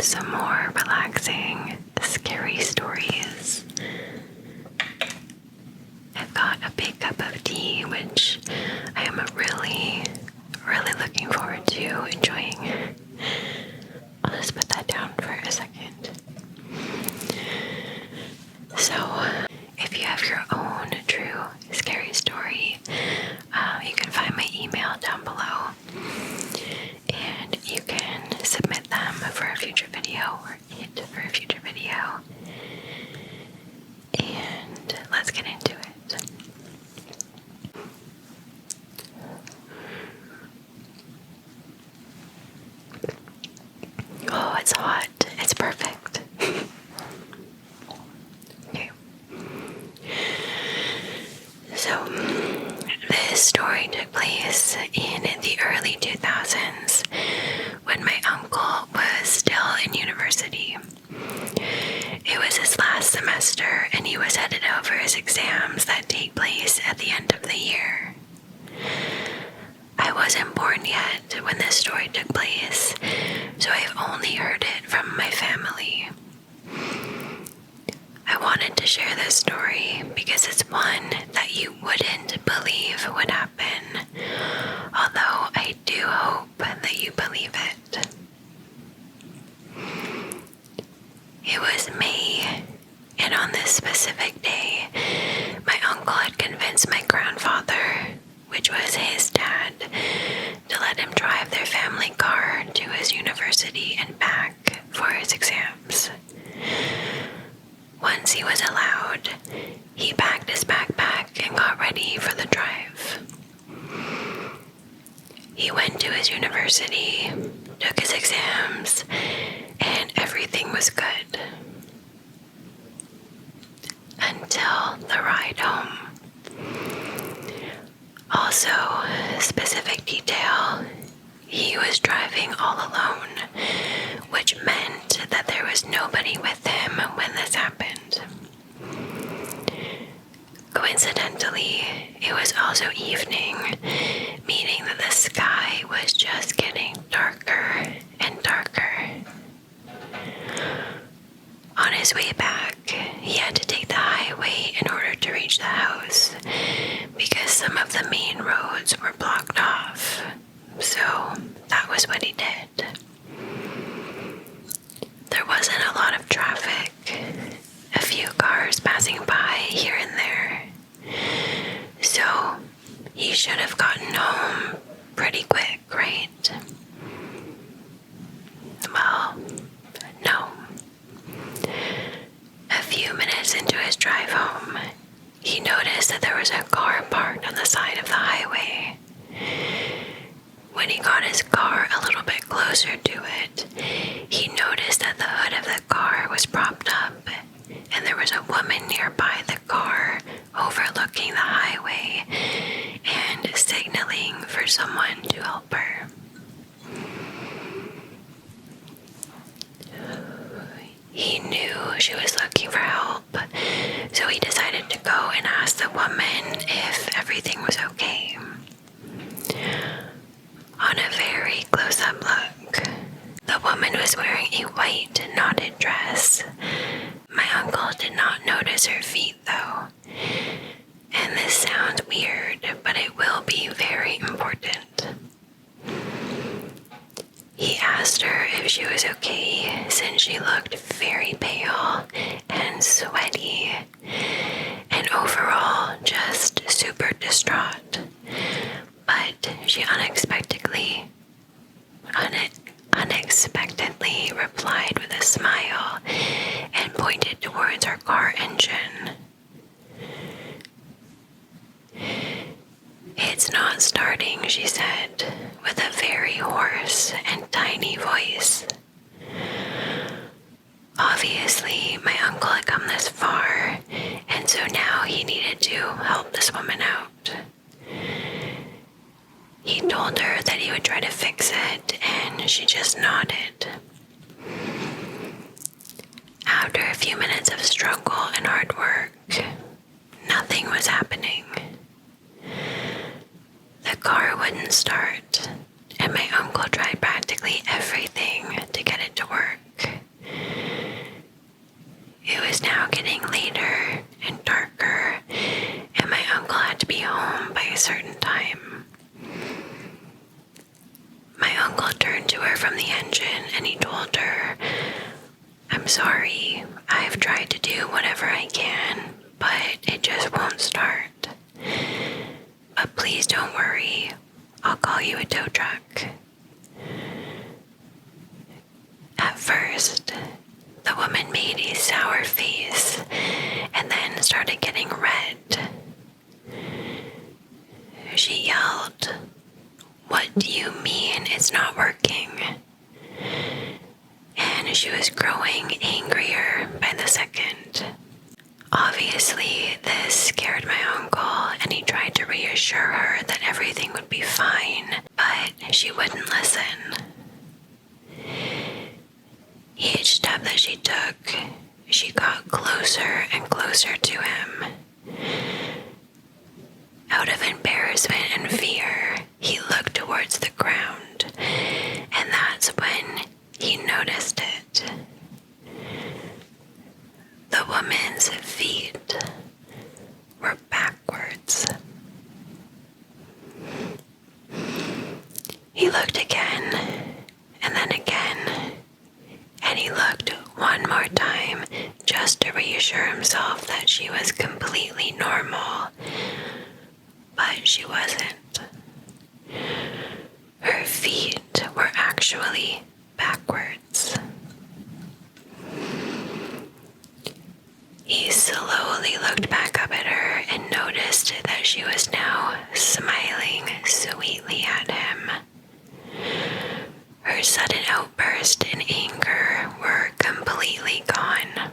some more relaxing, scary stories. I've got a big cup of tea, which I am really looking forward to enjoying. I'll just put that down for a second. So, if you have your own true scary story, you can find my email down below, and you can submit them for a future video, or it for a future video. And let's get into it. Oh, it's hot. It's perfect. Okay. So, this story took place in the early 2000s when my uncle was still in university. It was his last semester, and he was headed over his exams that take place at the end of the year. I wasn't born yet when this story took place, so I've only heard it from my family. I wanted to share this story because it's one that you wouldn't believe would happen, although I do hope that you believe it. It was May, and on this specific day, my uncle had convinced my grandfather, which was his dad, to let him drive their family car to his university and back for his exams. Once he was allowed, he packed his backpack and got ready for the drive. He went to his university, took his exams, and everything was good. Until the ride home. Also, specific detail, he was driving all alone, which meant that there was nobody with him when this happened. Coincidentally, it was also evening, meaning that the sky was just getting darker and darker. On his way back, he had to take the highway in order to reach the house because some of the main roads were blocked off. So that was what he did. There wasn't a lot of traffic, a few cars passing by here and there. So he should have gotten home pretty quick, right? Well, no. A few minutes into his drive home, he noticed that there was a car parked on the side of the highway. When he got his car a little bit closer to it, he noticed that the hood of the car was propped up, and there was a woman nearby the car overlooking the highway and signaling for someone to help her. He knew she was looking for help, so he decided to go and ask the woman if everything was okay. On a very close-up look, the woman was wearing a white knotted dress. My uncle did not notice her feet, though. And this sounds weird, but it will be very important. He asked her if she was okay since she looked very pale and sweaty and overall just super distraught. But she unexpectedly replied with a smile and pointed towards her car engine. "It's not starting," she said, with a very hoarse and tiny voice. Obviously, my uncle had come this far, and so now he needed to help this woman out. He told her that he would try to fix it, and she just nodded. After a few minutes of struggle and hard work, nothing was happening. The car wouldn't start, and my uncle tried practically everything to get it to work. later and darker, and my uncle had to be home by a certain time. My uncle turned to her from the engine and he told her, "I'm sorry, I've tried to do whatever I can, but it just won't start. But please don't worry, I'll call you a tow truck." At first, the woman made a sour face and then started getting red. She yelled, "What do you mean it's not working?" And she was growing angrier by the second. Obviously, this scared my uncle, and he tried to reassure her that everything would be fine, but she wouldn't listen. Each step that she took, she got closer and closer to him. Out of embarrassment and fear, he looked towards the ground, and that's when he noticed it. The woman's feet were backwards. He looked again, and then again, and he looked one more time just to reassure himself that she was completely normal, but she wasn't. Her feet were actually backwards. He slowly looked back up at her and noticed that she was now smiling sweetly at him. Her sudden outburst and anger were completely gone.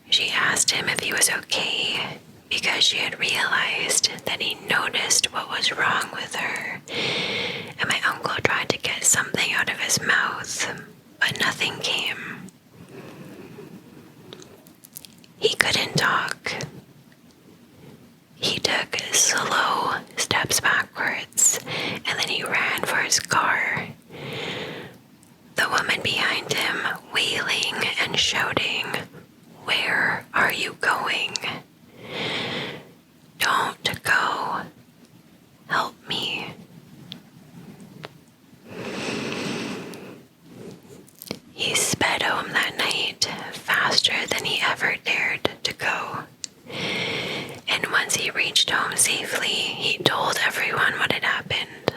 She asked him if he was okay because she had realized that he noticed what was wrong with her, and my uncle tried to get something out of his mouth, but nothing came. He couldn't talk. He took slow steps backwards, and then he ran for his car. The woman behind him wailing and shouting, "Where are you going? Don't go. Help me." He sped home that night faster than he ever dared to go. And once he reached home safely, he told everyone what had happened.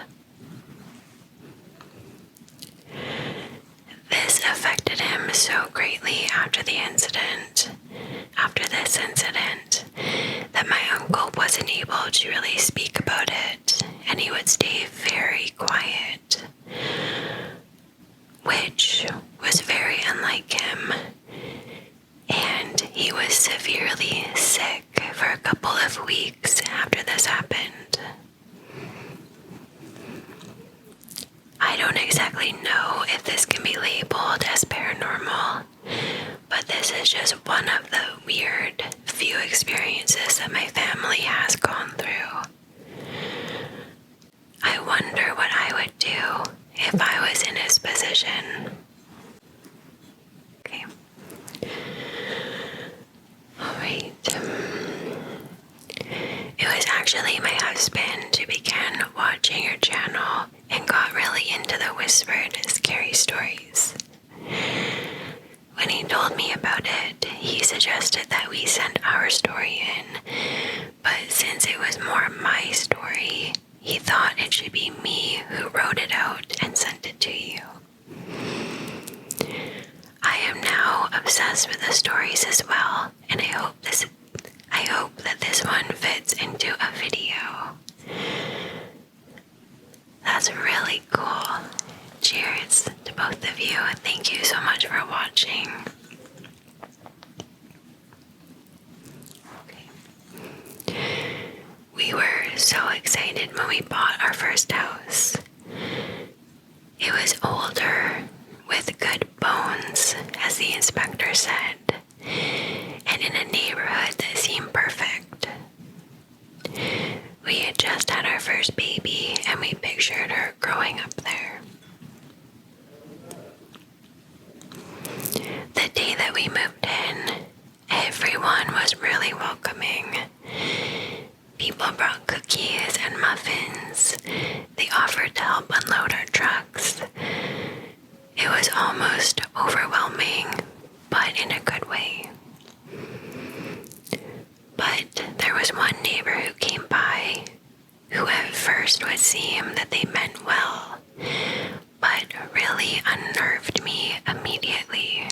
This affected him so greatly after this incident, that my uncle wasn't able to really speak about it, and he would stay very quiet, which was very unlike him. And he was severely sick for a couple of weeks after this happened. I don't exactly know if this can be labeled as paranormal, but this is just one of the weird few experiences that my family has gone through. I wonder what I would do if I was in his position. Okay. Alright. It was actually my husband who began watching your channel and got really into the whispered scary stories. When he told me about it, he suggested that we send our story in, but since it was more my story, he thought it should be me who wrote it out and sent it to you. I am now obsessed with the stories as well, and I hope that this one fits into a video. That's really cool. Cheers to both of you. Thank you so much for watching. Okay. We were so excited when we bought our first house. It was older, with good bones, as the inspector said, and in a neighborhood that seemed perfect. We had just had our first baby, and we pictured her growing up there. The really welcoming. People brought cookies and muffins. They offered to help unload our trucks. It was almost overwhelming, but in a good way. But there was one neighbor who came by who at first would seem that they meant well, but really unnerved me immediately.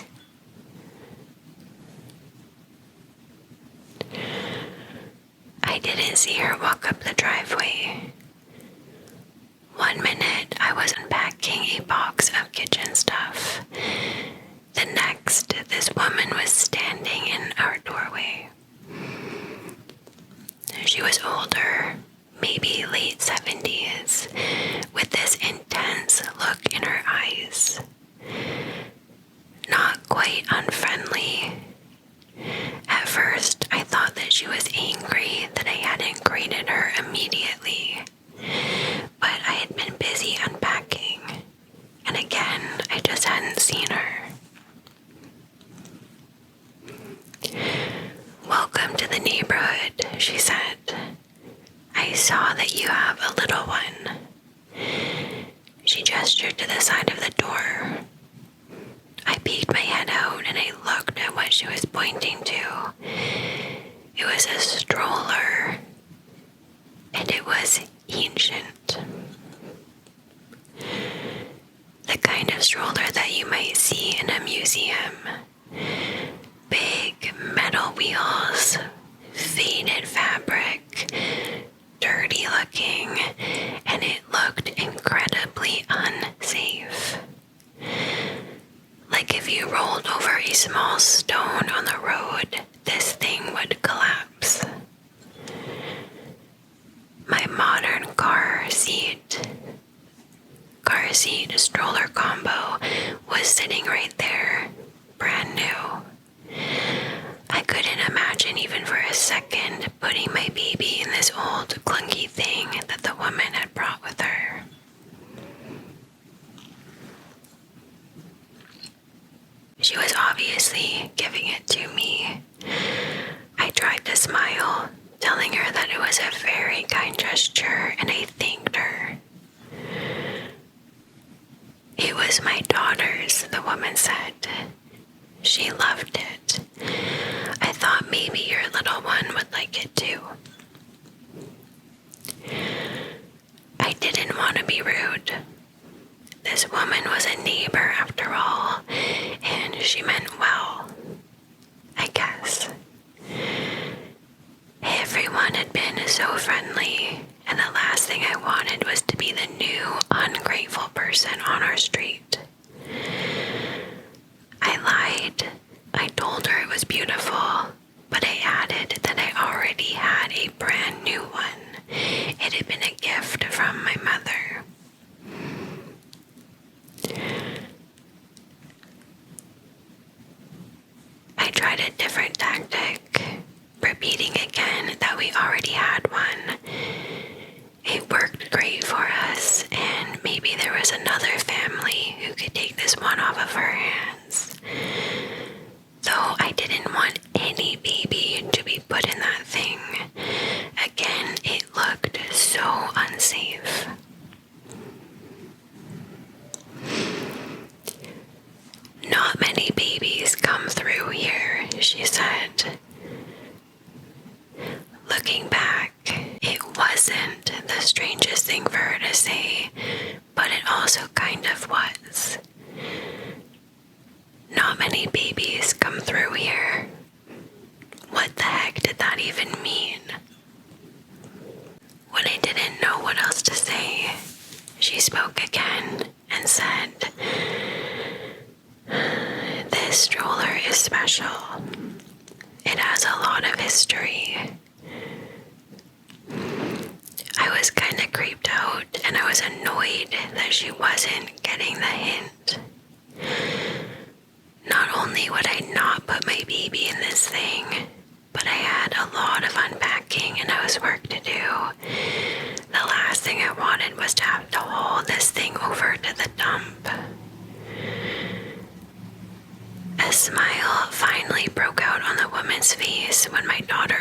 I didn't see her walk up the driveway. One minute, I was unpacking a box of kitchen stuff. The next, this woman was standing in our doorway. She was older, maybe late 70s, with this intense look in her eyes. Not quite unfriendly. At first, I thought that she was angry that I hadn't greeted her immediately, but I had been busy unpacking, and again, I just hadn't seen her. "Welcome to the neighborhood," she said. "I saw that you have a little one." She gestured to the side of the door. I peeked my head out and I looked at what she was pointing to. It was a stroller, and it was ancient. The kind of stroller that you might see in a museum. Big metal wheels, faded fabric, dirty looking, and it looked incredibly unsafe. Like if you rolled over a small stone on the road, this thing would collapse. My modern car seat stroller combo was sitting right there, brand new. I couldn't imagine even for a second putting my baby in this old clunky thing that the woman had brought with her. She was obviously giving it to me. I tried to smile, telling her that it was a very kind gesture, and I thanked her. "It was my daughter's," the woman said. "She loved it. I thought maybe your little one would like it too." I didn't want to be rude. This woman was a neighbor after all, and she meant well, I guess. Everyone had been so friendly, and the last thing I wanted was to be the new, ungrateful person on our street. I lied. I told her it was beautiful, but I added that I already had a brand new one. It had been a gift from my mother. I tried a different tactic, repeating again that we already had one. It worked great for us, and maybe there was another family who could take this one off of her hands. Though I didn't want any baby to be put in that thing. Again, it looked so unsafe. "Not many babies come through here," she said. Looking back, it wasn't the strangest thing for her to say, but it also kind of was. Not many babies come through here. What the heck did that even mean? When I didn't know what else to say, she spoke again and said, "This stroller is special. It has a lot of history." I was kind of creeped out, and I was annoyed that she wasn't getting the hint. Not only would I not put my baby in this thing, but I had a lot of unpacking and housework to do. The last thing I wanted was to have to haul this thing over to the dump. A smile finally broke out on the woman's face when my daughter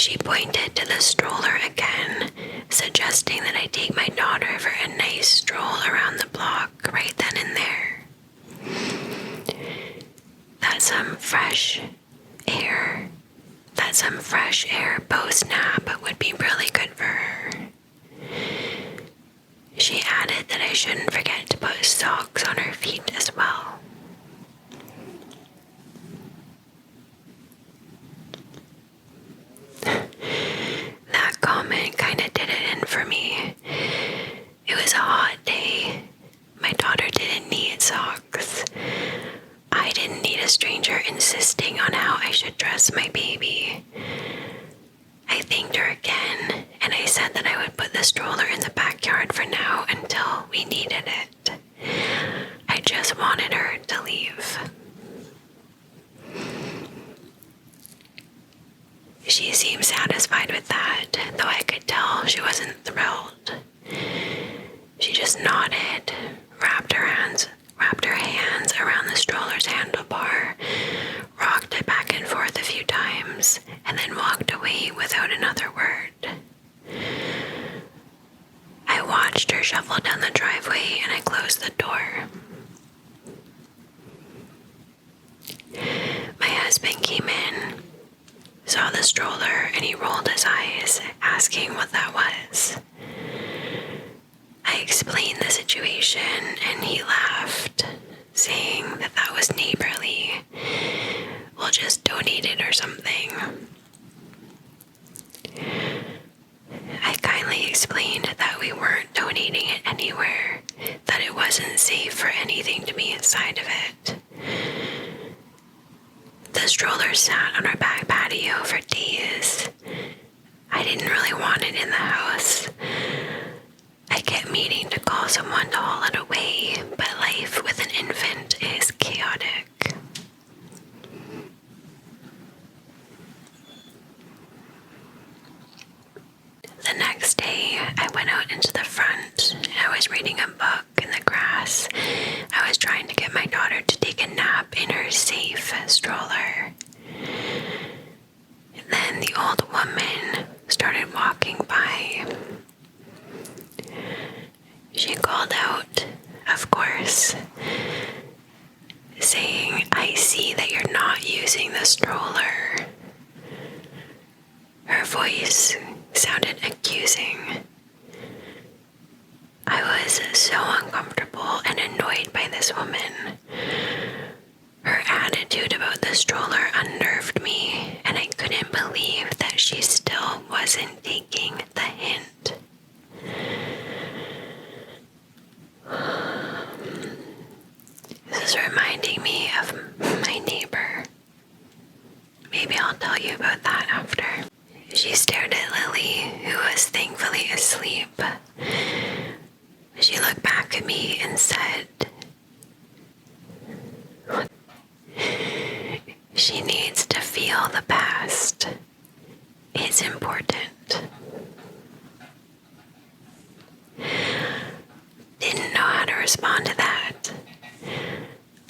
She pointed to the stroller again, suggesting that I take my daughter for a nice stroll around the block right then and there. That some fresh air post-nap would be really good for her. She added that I shouldn't forget to put socks on her feet as well. That comment kinda did it in for me. It was a hot day. My daughter didn't need socks. I didn't need a stranger insisting on how I should dress my baby. I thanked her again, and I said that I would put the stroller in the backyard for now until we needed it. I just wanted her to leave. She seemed satisfied with that, though I could tell she wasn't thrilled. She just nodded, wrapped her hands around the stroller's handlebar, rocked it back and forth a few times, and then walked away without another word. I watched her shuffle down the driveway and I closed the door. My husband came in, saw the stroller, and he rolled his eyes, asking what that was. I explained the situation and he laughed, saying that that was neighborly. We'll just donate it or something. I kindly explained that we weren't donating it anywhere, that it wasn't safe for anything to be inside of it. The stroller sat on our back patio for days. I didn't really want it in the house. I kept meaning to call someone to haul it away, but life with an infant is chaotic. The next day, I went out into the front. I was reading a book in the grass. I was trying to get my daughter to take a nap in her safe stroller. And then the old woman started walking by. She called out, of course, saying, "I see that you're not using the stroller." Her voice sounded accusing. I was so uncomfortable and annoyed by this woman. Her attitude about the stroller unnerved me, and I couldn't believe that she still wasn't taking the hint. This is reminding me of my neighbor. Maybe I'll tell you about that after. She stared at Lily, who was thankfully asleep. She looked back at me and said, "She needs to feel the past. It's important." Didn't know how to respond to that.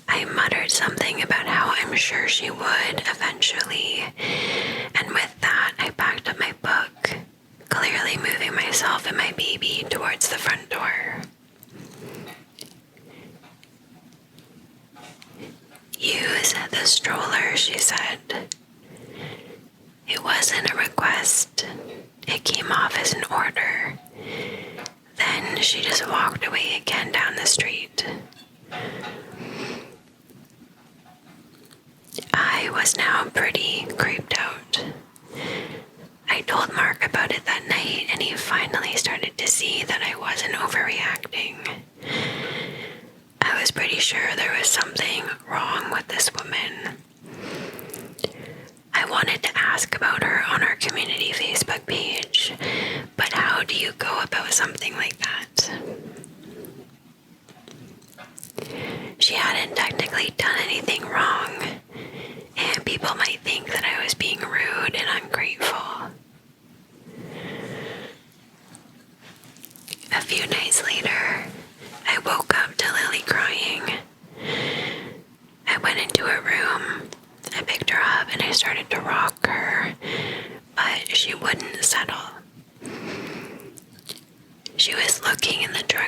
I muttered something about how I'm sure she would eventually, and with that I packed up my book, clearly moving myself and my baby towards the front door. "Use the stroller," she said. It wasn't a request. It came off as an order. Then she just walked away again down the street. I was now pretty creeped out. I told Mark about it that night, and he finally started to see that I wasn't overreacting. I was pretty sure there was something wrong with this woman. I wanted to ask about her on our community Facebook page, but how do you go about something like that? She hadn't technically done anything wrong, and people might think that I was being rude and ungrateful. A few nights later, I woke up to Lily crying. I went into her room. I picked her up and I started to rock her, but she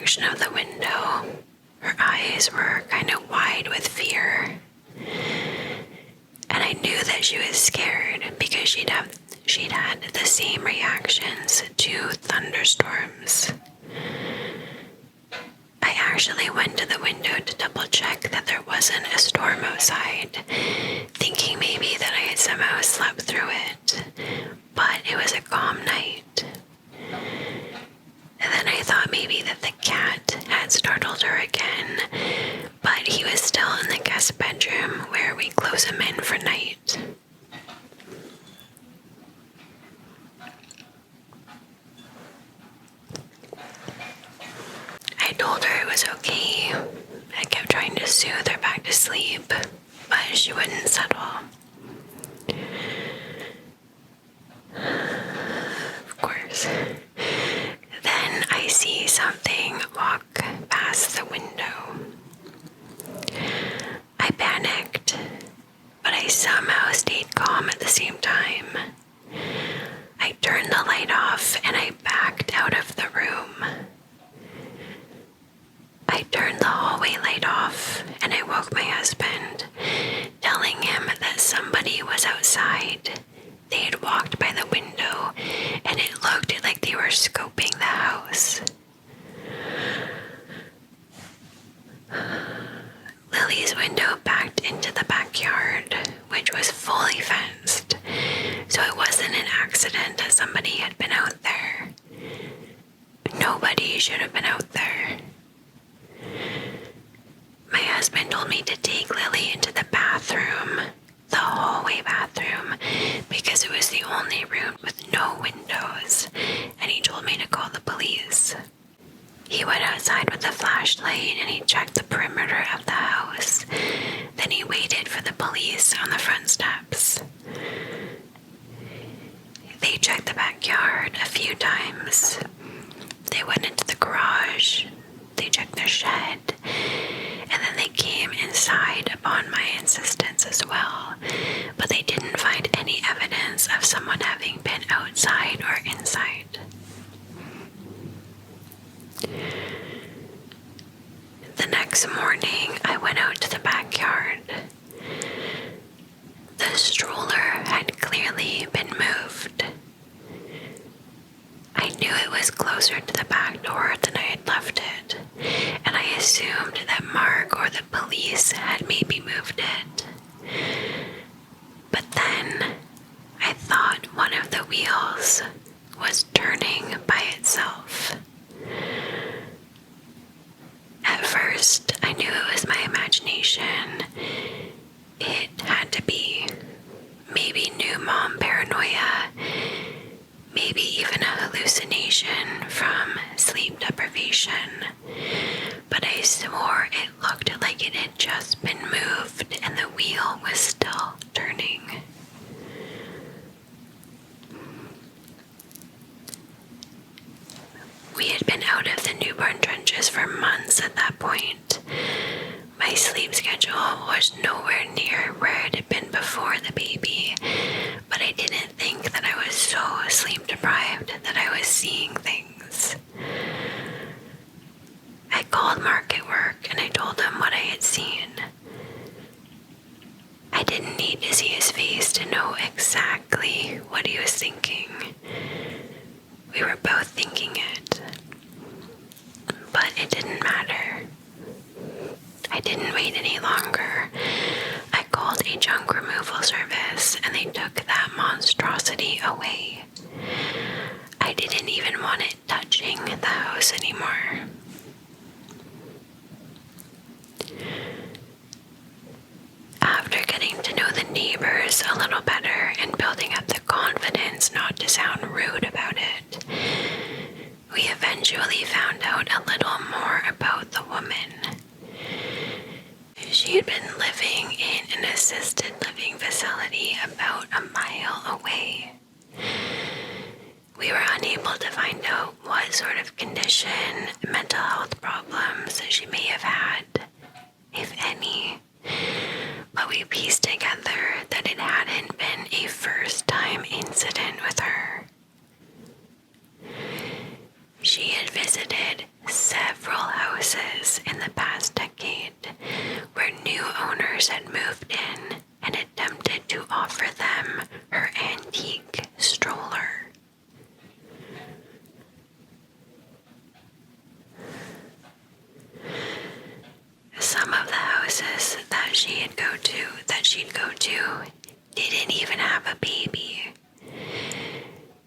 direction of the window. Her eyes were kind of wide with fear. And I knew that she was scared because she'd had the same reactions to thunderstorms. I actually went to the window to double check that there wasn't a storm outside, thinking maybe that I had somehow slept through it, but it was a calm night. And then I thought maybe that the cat had startled her again, but he was still in the guest bedroom where we close him in for night. I told her it was okay. I kept trying to soothe her back to sleep, but she wouldn't settle. Of course. Then I see something walk past the window. I panicked, but I somehow stayed calm at the same time. I turned the light off and I backed out of the room. I turned the hallway light off and I woke my husband, telling him that somebody was outside. They had walked by the window and it looked like they were scoping the house. Lily's window backed into the backyard, which was fully fenced, so it wasn't an accident that somebody had been out there. Nobody should have been out there. My husband told me to take Lily into the bathroom, the hallway bathroom, because it was the only room with no windows, and he told me to call the police. He went outside with a flashlight and he checked the perimeter of the house. Then he waited for the police on the front steps. They checked the backyard a few times. They went into the garage. They checked the shed. And then they came inside upon my insistence as well. But they didn't find any evidence of someone having been outside or inside. The next morning, I went out to the backyard. The stroller had clearly been moved. I knew it was closer to the back door than I had left it, and I assumed that Mark or the police had maybe moved it. But then, I thought one of the wheels was turning by itself. At first, I knew it was my imagination. It had to be. Maybe new mom paranoia. Maybe even a hallucination from sleep deprivation. But I swore it looked like it had just been moved and the wheel was still turning. We had been out of the newborn trenches for months at that point. My sleep schedule was nowhere near where it had been before the baby, but I didn't think that I was so sleep deprived that I was seeing things. I called Mark at work and I told him what I had seen. I didn't need to see his face to know exactly what he was thinking. We were both thinking it. But it didn't matter. I didn't wait any longer. I called a junk removal service and they took that monstrosity away. I didn't even want it touching the house anymore. After getting to know the neighbors a little better and building up the confidence not to sound rude about it, we eventually found out a little more about the woman. She had been living in an assisted living facility about a mile away. We were unable to find out what sort of condition, mental health problems she may have had, if any, but we pieced together that it hadn't been a first-time incident with her. She had visited several houses in the past decade where new owners had moved in and attempted to offer them her antique stroller. Some of the houses that she'd go to didn't even have a baby.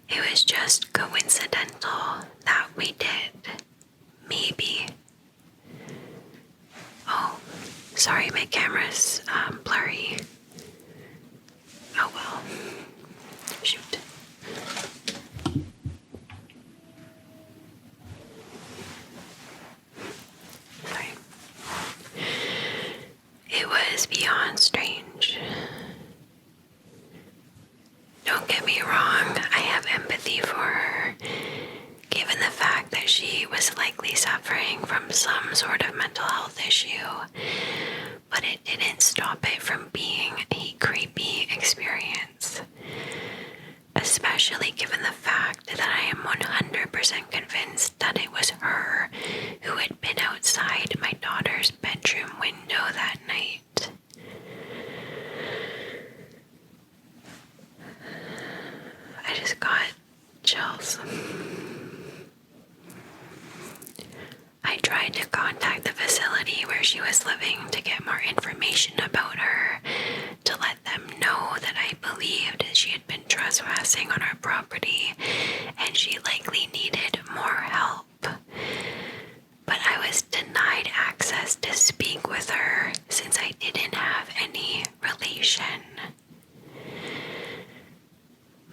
It was just coincidental that we did. Maybe. Oh, sorry, my camera's blurry. Oh well. Shoot. Sorry. It was beyond strange. Don't get me wrong, I have empathy for her, given the fact that she was likely suffering from some sort of mental health issue, but it didn't stop it from being a creepy experience, especially given the fact that I am 100% convinced that it was her who had been outside my daughter's bedroom window that night. I just got chills. I tried to contact the facility where she was living to get more information about her, to let them know that I believed she had been trespassing on our property and she likely needed more help. But I was denied access to speak with her since I didn't have any relation.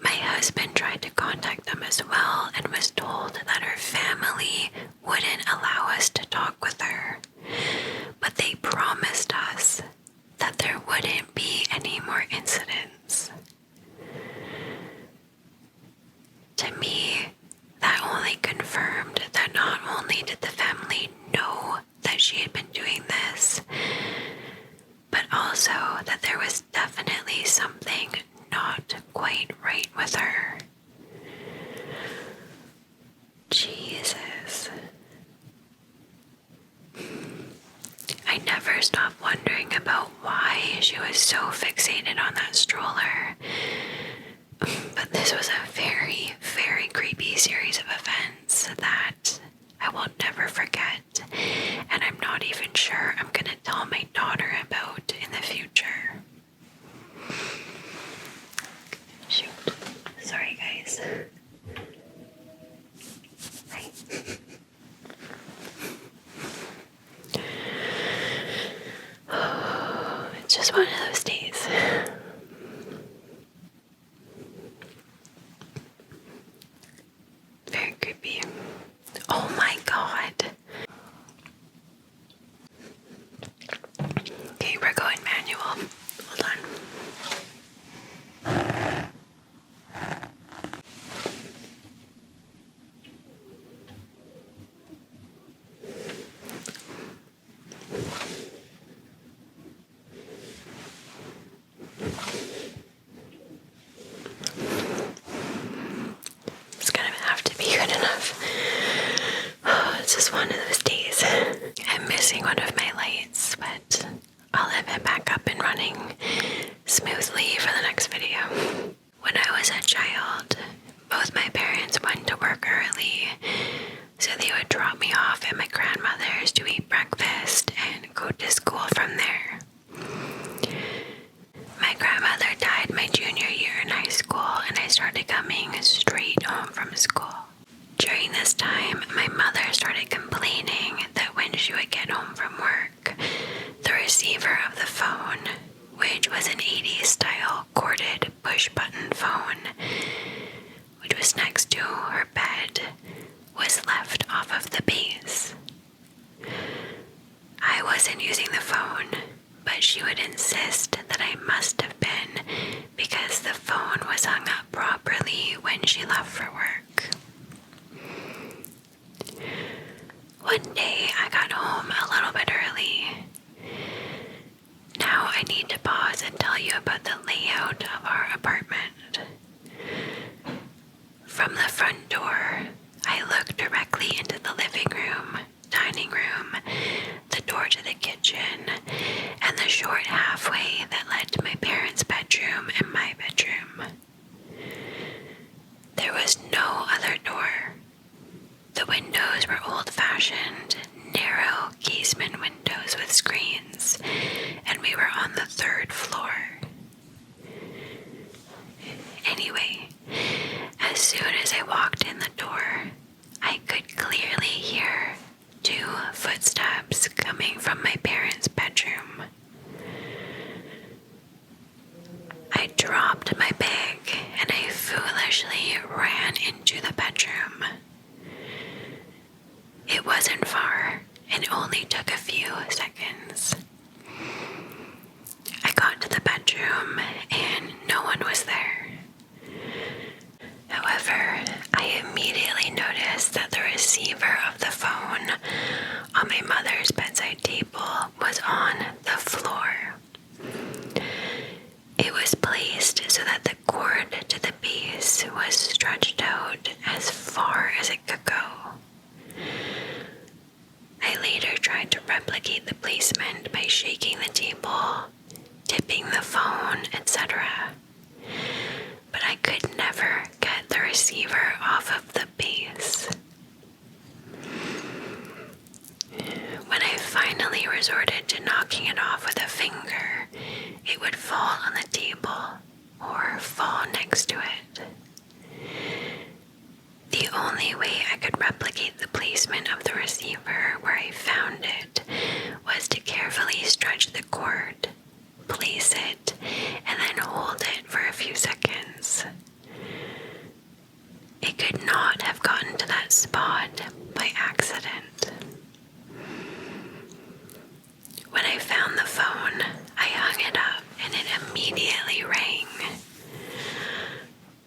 My husband tried to contact them as well and was told that her family wouldn't allow us to talk with her, but they promised us that there wouldn't be any more incidents. To me, that only confirmed that not only did the family know that she had been doing this, but also that there was definitely something not quite right with her. Jesus. I never stopped wondering about why she was so fixated on that stroller. But this was a very, very creepy series of events that I will never forget, and I'm not even sure I'm gonna tell my daughter about in the future. Shoot. Sorry, guys. Hi. Oh, it's just one of those days. Very creepy. Oh my god. Okay, we're going manual. Hold on. It's gonna have to be good enough. Oh, it's just one of those days. I'm missing one of my lights, but I'll have it back up and running smoothly for the next video. When I was a child, both my parents went to work early, so they would drop me off at my grandmother's to eat breakfast and go to school from there. My grandmother died my junior year in high school, and I started coming straight home from school. During this time, my mother started complaining that when she would get home from work, the receiver of the phone, which was an 80s style corded push button phone, which was next to her bed, was left off of the base. I wasn't using the phone, but she would insist that I must have been because the phone was hung up properly when she left for work. One day I got home a little bit early. Now I need to pause and tell you about the layout of our apartment. From the front door, I look directly into the living room, dining room, door to the kitchen and the short halfway that led to my parents' bedroom and my bedroom. There was no other door. The windows were old-fashioned, narrow casement windows with screens, and we were on the 3rd floor. Anyway, as soon as I walked in the door, I could clearly hear 2 footsteps coming from my parents' bedroom. I dropped my bag and I foolishly ran into the bedroom. It wasn't far and only took a few seconds. I got to the bedroom and no one was there. However, I immediately noticed that the receiver of the phone on my mother's bedside table was on the floor. It was placed so that the cord to the base was stretched out as far as it could go. I later tried to replicate the placement by shaking the table, tipping the phone, etc. But I could never get the receiver off of the base. When I finally resorted to knocking it off with a finger, it would fall on the table or fall next to it. The only way I could replicate the placement of the receiver where I found it was to carefully stretch the cord, place it, and then hold it for a few seconds. It could not have gotten to that spot by accident. When I found the phone, I hung it up and it immediately rang.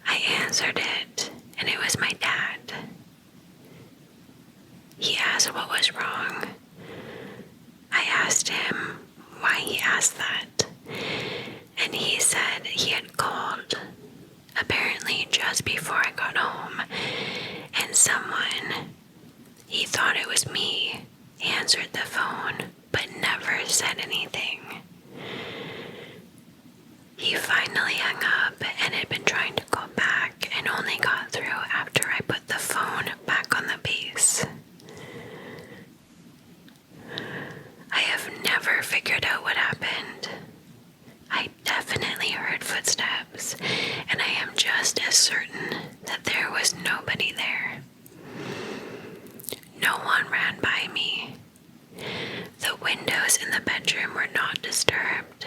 I answered it, and it was my dad. He asked what was wrong. I asked him why he asked that, and he said he had called, apparently just before I got home, and someone, he thought it was me, answered the phone, but never said anything. He finally hung up and had been trying to call back and only got through after I put the phone back on the base. I have never figured out what happened. I definitely heard footsteps, and I am just as certain that there was nobody there. No one ran by me. The windows in the bedroom were not disturbed,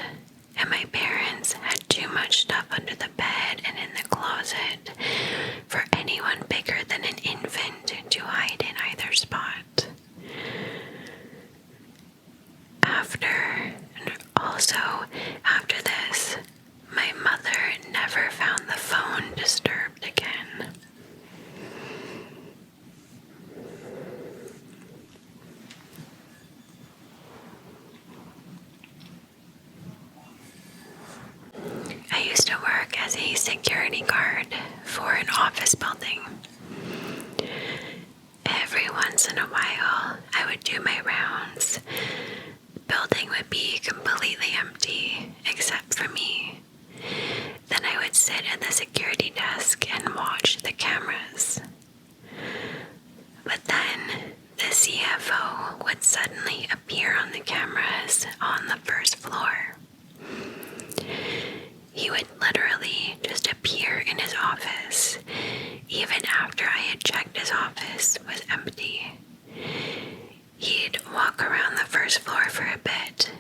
and my parents had too much stuff under the bed and in the closet for anyone bigger than an infant to hide in either spot. After this, my mother never found the phone disturbed again. I used to work as a security guard for an office building. Every once in a while, I would do my rounds. The building would be completely empty, except for me. Then I would sit at the security desk and watch the cameras. But then, the CFO would suddenly appear on the cameras on the first floor. He would literally just appear in his office, even after I had checked his office was empty. He'd walk around the first floor for a bit,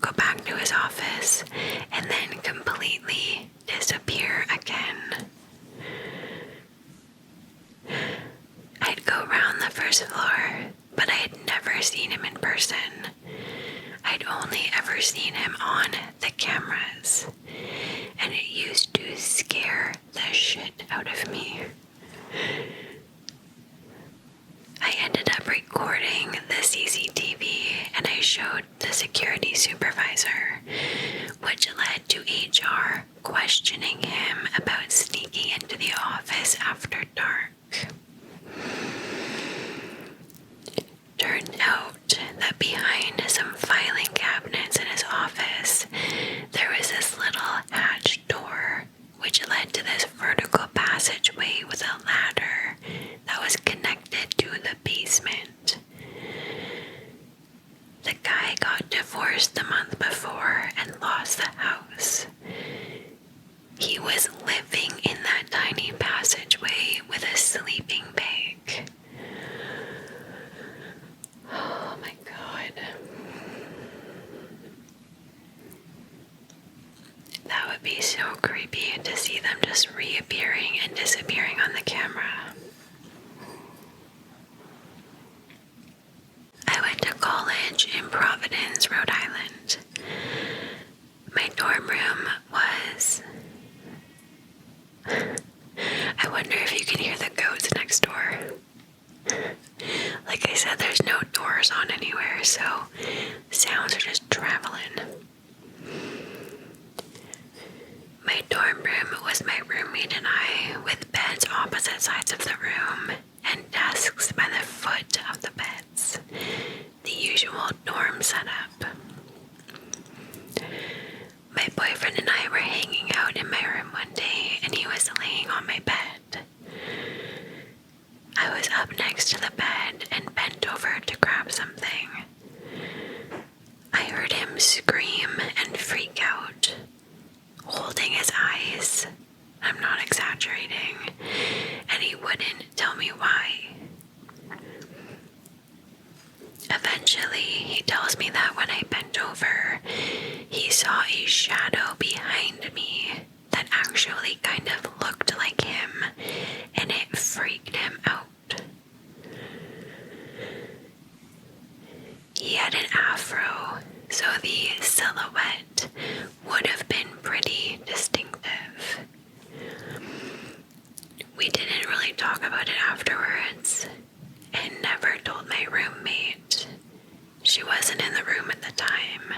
go back to his office, and then completely disappear again. I'd go around the first floor, but I had never seen him in person. I'd only ever seen him on the cameras, and it used to scare the shit out of me. I ended up recording the CCTV and I showed the security supervisor, which led to HR questioning him about sneaking into the office after dark. Turned out that behind some appearing and disappearing on the camera. I went to college in Providence, Rhode Island. My dorm room was... I wonder if you can hear the goats next door. Like I said, there's no doors on anywhere, so sounds are just traveling. My dorm room was my roommate and I, with beds opposite sides of the room and desks by the foot of the beds. The usual dorm setup. My boyfriend and I were hanging out in my room one day and he was laying on my bed. I was up next to the bed and bent over to grab something. I heard him scream and freak out, holding his eyes. I'm not exaggerating, and he wouldn't tell me why. Eventually, he tells me that when I bent over, he saw a shadow behind me that actually kind of looked like him, and it freaked him out. He had an afro, so the silhouette would have been pretty distinctive. We didn't really talk about it afterwards, and never told my roommate. She wasn't in the room at the time.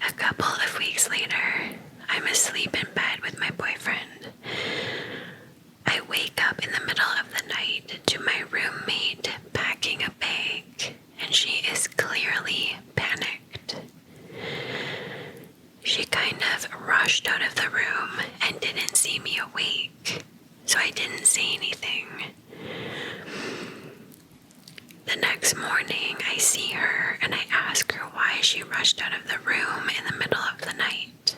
A couple of weeks later, I'm asleep in bed with my boyfriend. I wake up in the middle of the night to my roommate packing a bag, and she is clearly panicked. She kind of rushed out of the room and didn't see me awake, so I didn't say anything. The next morning, I see her and I ask her why she rushed out of the room in the middle of the night.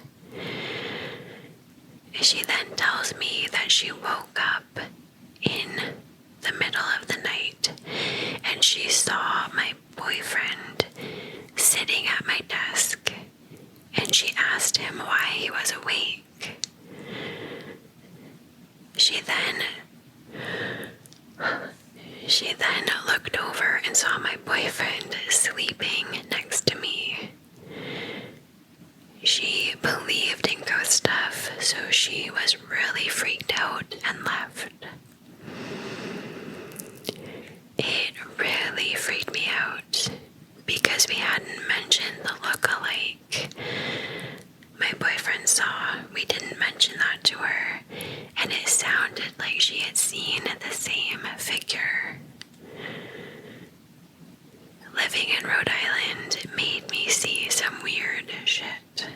She then tells me that she woke up in the middle of the night and she saw my boyfriend sitting at my desk, and she asked him why he was awake. She then looked over and saw my boyfriend sleeping next to me. She believed in ghost stuff, so she was really freaked out and left. It really freaked me out because we hadn't mentioned the look-alike my boyfriend saw. We didn't mention that to her, and it sounded like she had seen the same figure. Living in Rhode Island made me see some weird shit.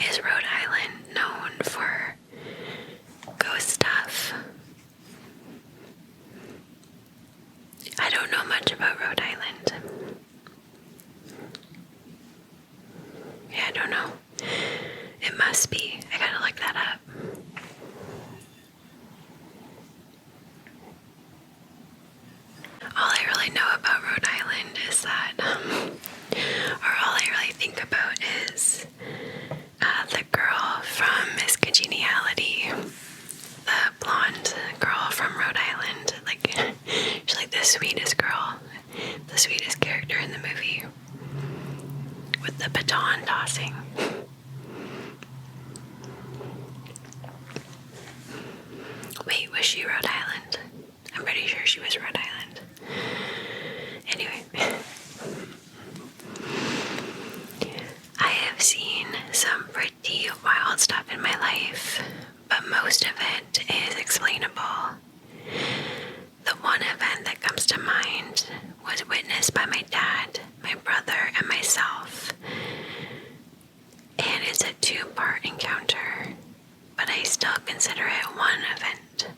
Is Rhode Island known for ghost stuff? I don't know much about Rhode Island. Yeah, I don't know. It must be. I gotta look that up. All I really know about Rhode Island is that, or all I really think about is the girl from Miss Congeniality, the blonde girl from Rhode Island. Like, she's like the sweetest girl, the sweetest character in the movie, with the baton tossing. Wait, was she Rhode Island? I'm pretty sure she was Rhode Island. Anyway. I have seen some pretty wild stuff in my life, but most of it is explainable. The one event that comes to mind was witnessed by my dad, my brother, and myself. And it's a two-part encounter, but I still consider it one event.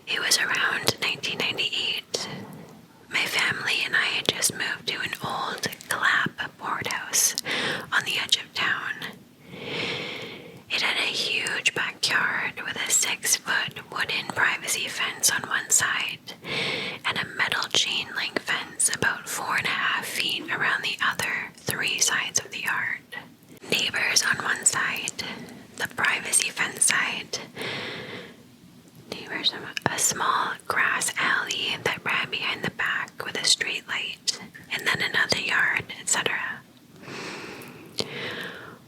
It was around 1998. My family and I had just moved to an old clap boardhouse on the edge of town. It had a huge backyard with a 6-foot wooden privacy fence on one side and a metal chain link fence about 4.5 feet around the three sides of the yard. Neighbors on one side, the privacy fence side, neighbors on a small grass alley that ran behind the back with a street light, and then another yard, etc.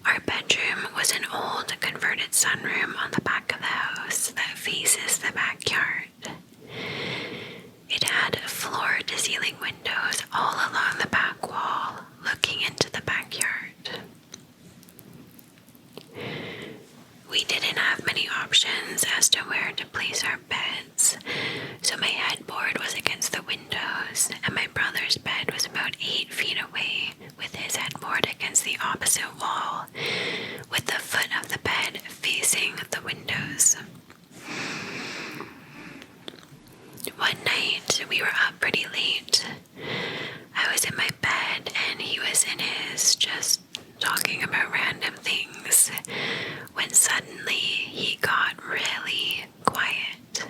Our bedroom was an old converted sunroom on the back of the house that faces the backyard. It had floor-to-ceiling windows all along the back wall, looking into the backyard. We didn't have many options as to where to place our beds, so my headboard was against the windows, and my brother's bed was about 8 feet away, with his headboard against the opposite wall, with the foot of the bed facing the windows. One night, we were up pretty late. I was in my bed and he was in his, just talking about random things, when suddenly he got really quiet.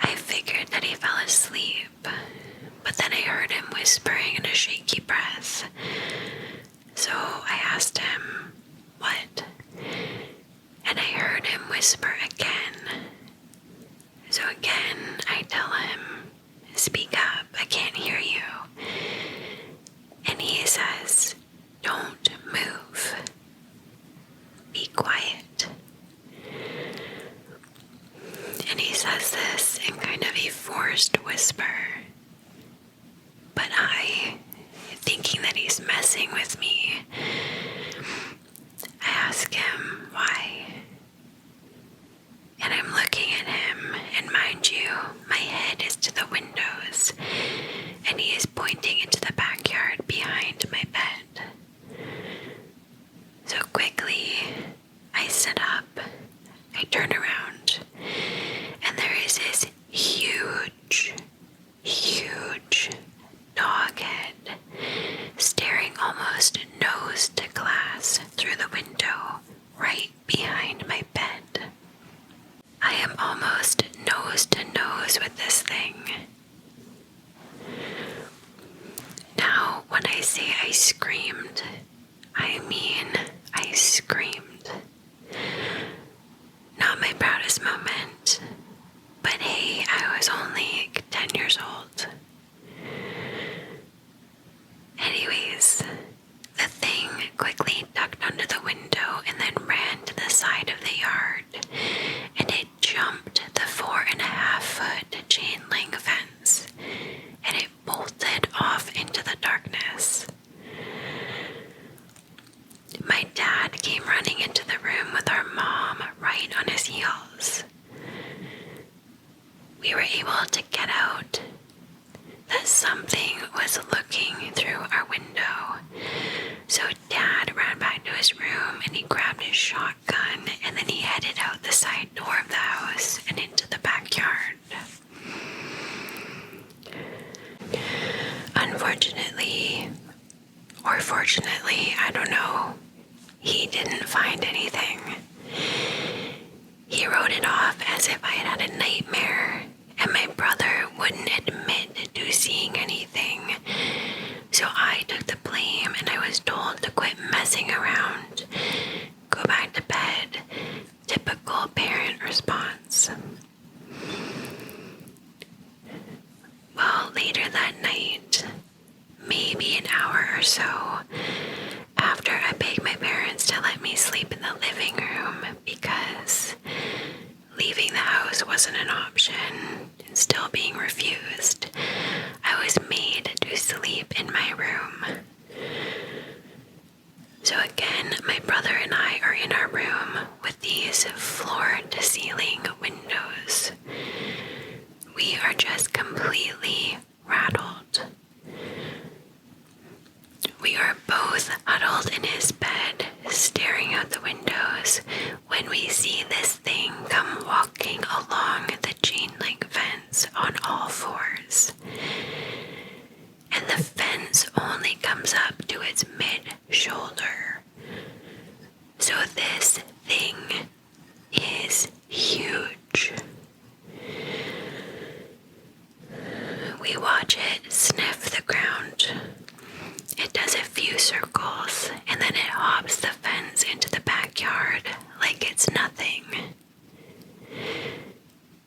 I figured that he fell asleep, but then I heard him whispering in a shaky breath. So I asked him, "What?" And I heard him whisper again. So again, I tell him, "Speak up, I can't hear you." And he says, "Don't move. Be quiet." And he says this in kind of a forced whisper. But I, thinking that he's messing with me, I ask him why. And I'm looking at him, and mind you, my head is to the windows, and he is pointing into the backyard behind my bed. So quickly, I sit up, I turn around, and there is this huge dog head staring almost nose to glass through the window right behind my bed. I am almost nose to nose with this thing. Now, when I say I screamed, I mean I screamed. Not my proudest moment, but hey, I was only 10 years old. Anyways, the thing quickly ducked under the window and then ran to the side of the yard, and it jumped the 4.5-foot chain link fence, and it bolted off into the darkness. My dad came running into the room with our mom right on his heels. We were able to get out that something was looking through our window. So Dad ran back to his room and he grabbed his shotgun, and then he headed out the side door of the house and into the backyard. Unfortunately, or fortunately, I don't know, he didn't find anything. He wrote it off as if I had had a nightmare, and my brother wouldn't admit to seeing anything. So I took the blame and I was told to quit messing around, go back to bed. Typical parent response. Well, later that night, maybe an hour or so after I begged my parents to let me sleep in the living room because leaving the house wasn't an option and still being refused, I was made to sleep in my room. So again, my brother and I are in our room with these floor-to-ceiling windows. We are just completely rattled. We are both huddled in his bed, staring out the windows, when we see this thing come walking along the chain link fence on all fours. And the fence only comes up to its mid-shoulder. So this thing is huge. We watch it sniff the ground, few circles, and then it hops the fence into the backyard like it's nothing.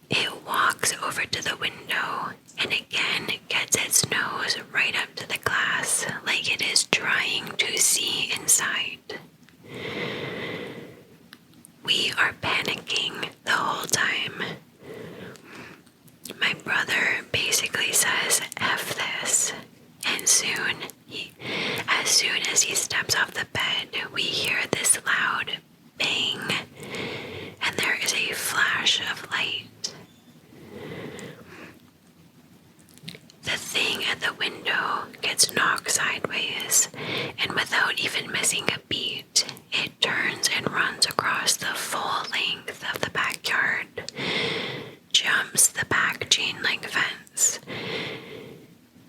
It walks over to the window and again gets its nose right up to the glass like it is trying to see inside. We are panicking the whole time. My brother basically says, "F this," and as soon as he steps off the bed, we hear this loud bang, and there is a flash of light. The thing at the window gets knocked sideways, and without even missing a beat, it turns and runs across the full length of the backyard, jumps the back chain link fence.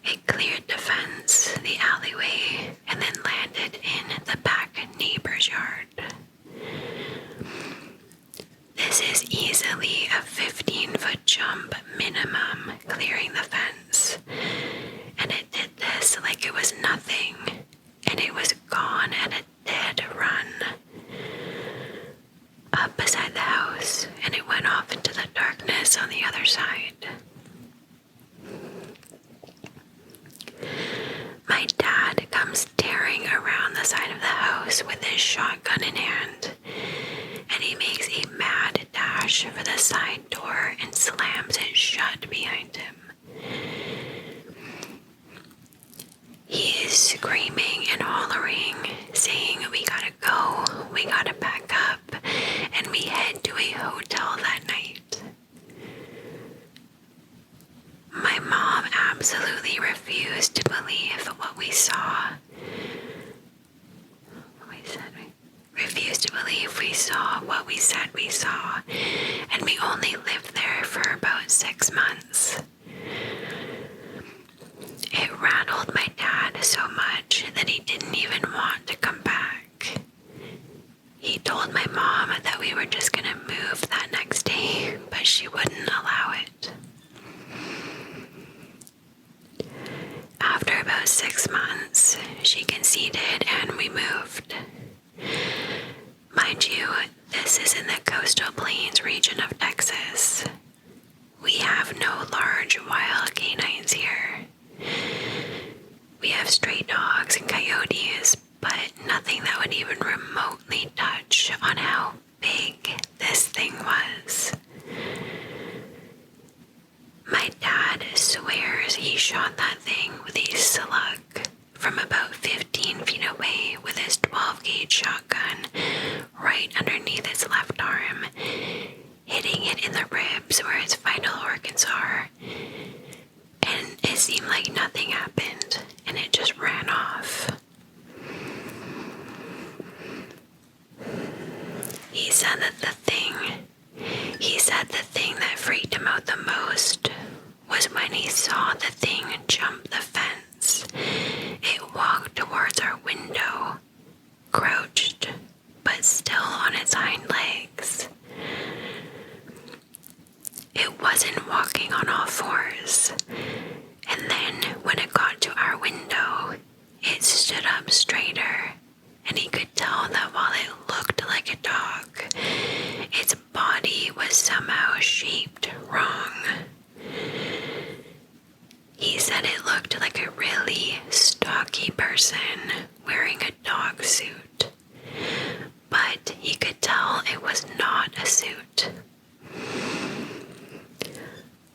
It cleared the fence, the alleyway, and then landed in the back neighbor's yard. This is easily a 15-foot jump minimum, clearing the fence. And it did this like it was nothing, and it was gone at a dead run. Up beside the house, and it went off into the darkness on the other side. My dad comes tearing around the side of the house with his shotgun in hand, and he makes a mad dash for the side door and slams it shut behind him. He is screaming and hollering, saying, "We gotta go, we gotta back up," and we head to a hotel that night. My mom absolutely refused to believe what we saw. Refused to believe we saw what we said we saw, and we only lived there for about 6 months. It rattled my dad so much that he didn't even want to come back. He told my mom that we were just gonna move that next day, but she wouldn't allow it. After about 6 months, she conceded and we moved. Mind you, this is in the coastal plains region of Texas. We have no large wild canines here. We have stray dogs and coyotes, but nothing that would even remotely touch on how big this thing was. My dad swears he shot that thing with a slug from about 15 feet away with his 12-gauge shotgun right underneath its left arm, hitting it in the ribs where its vital organs are. And it seemed like nothing happened, and it just ran off. He said the thing that freaked him out the most was when he saw the thing jump the fence. It walked towards our window, crouched, but still on its hind legs. It wasn't walking on all fours. And then when it got to our window, it stood up straighter, and he could tell that while it looked like a dog, its body was somehow shaped wrong. He said it looked like a really stocky person wearing a dog suit, but he could tell it was not a suit.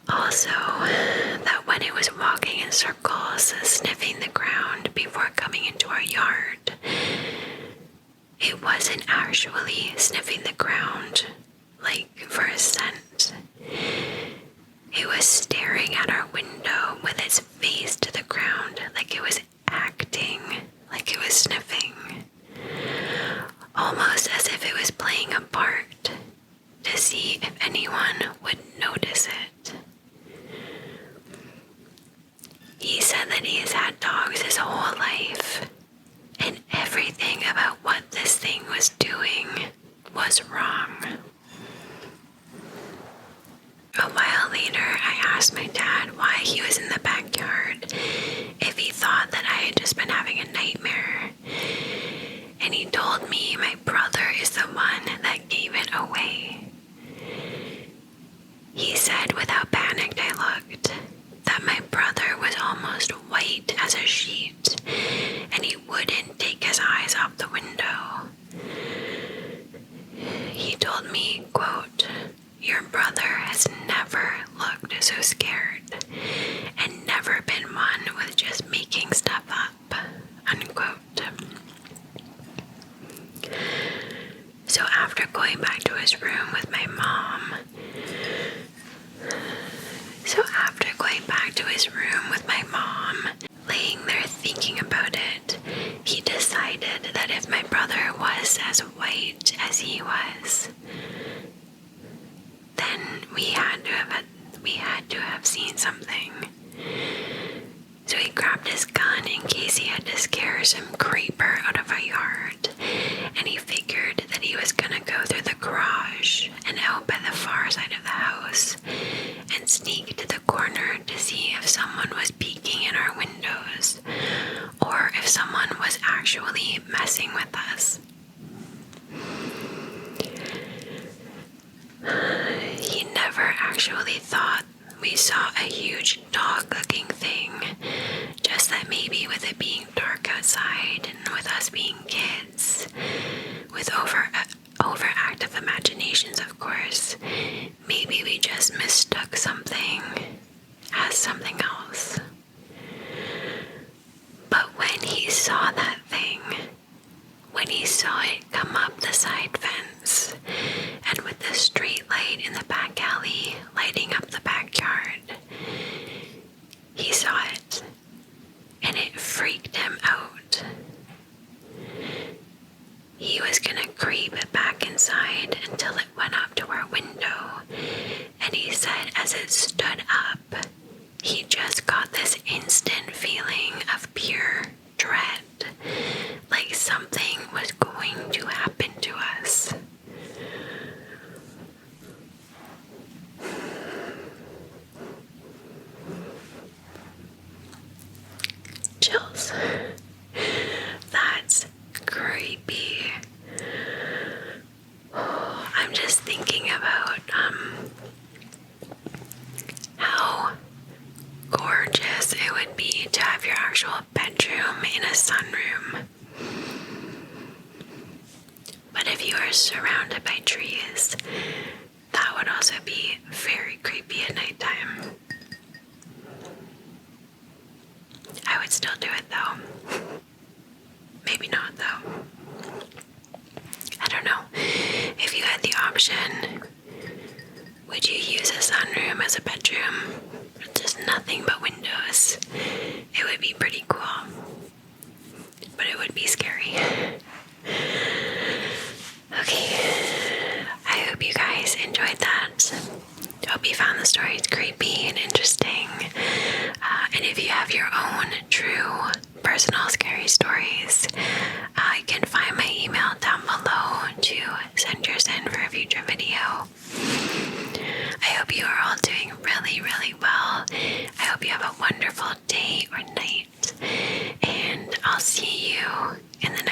Also, that when it was walking in circles, sniffing the ground before coming into our yard, it wasn't actually sniffing the ground, like for a scent. It was staring at our window with its face to the ground like it was acting like it was sniffing. Almost as if it was playing a part to see if anyone would notice it. He said that he has had dogs his whole life, and everything about what this thing was doing was wrong. A while later, I asked my dad why he was in the backyard, if he thought that I had just been having a his room with my mom. So after going back to his room with my mom, laying there thinking about it, he decided that if my brother was as white as he was, then we had to have seen something. So he grabbed his gun in case he had to scare some creeper out of our yard, and he figured that he was gonna go through the garage and out by the far side of the house and sneak to the corner to see if someone was peeking in our windows or if someone was actually messing with us. He never actually thought we saw a huge dog-looking thing, just that maybe with it being dark outside and with us being kids, with overactive imaginations, of course, maybe we just mistook something as something else. But when he saw that thing, when he saw it come up the side fence, and with the street light in the back alley lighting up the backyard, he saw it, and it freaked him out. He was gonna creep back inside until it went up to our window, and he said as it stood up, he just got this instant feeling of pure dread, like something was going to happen to us. Chills. That's creepy. I'm just thinking about how gorgeous it would be to have your actual bedroom in a sunroom. But if you are surrounded by trees, that would also be very creepy at nighttime. I would still do it though. Maybe not though. I don't know. If you had the option, would you use a sunroom as a bedroom? Just nothing but windows. It would be pretty cool. But it would be scary. Okay. I hope you guys enjoyed that. Hope you found the stories creepy and interesting. And if you have your own true personal scary stories, you can find my email down below to send yours in for a future video. I hope you are all doing really, really well. I hope you have a wonderful day or night. And I'll see you in the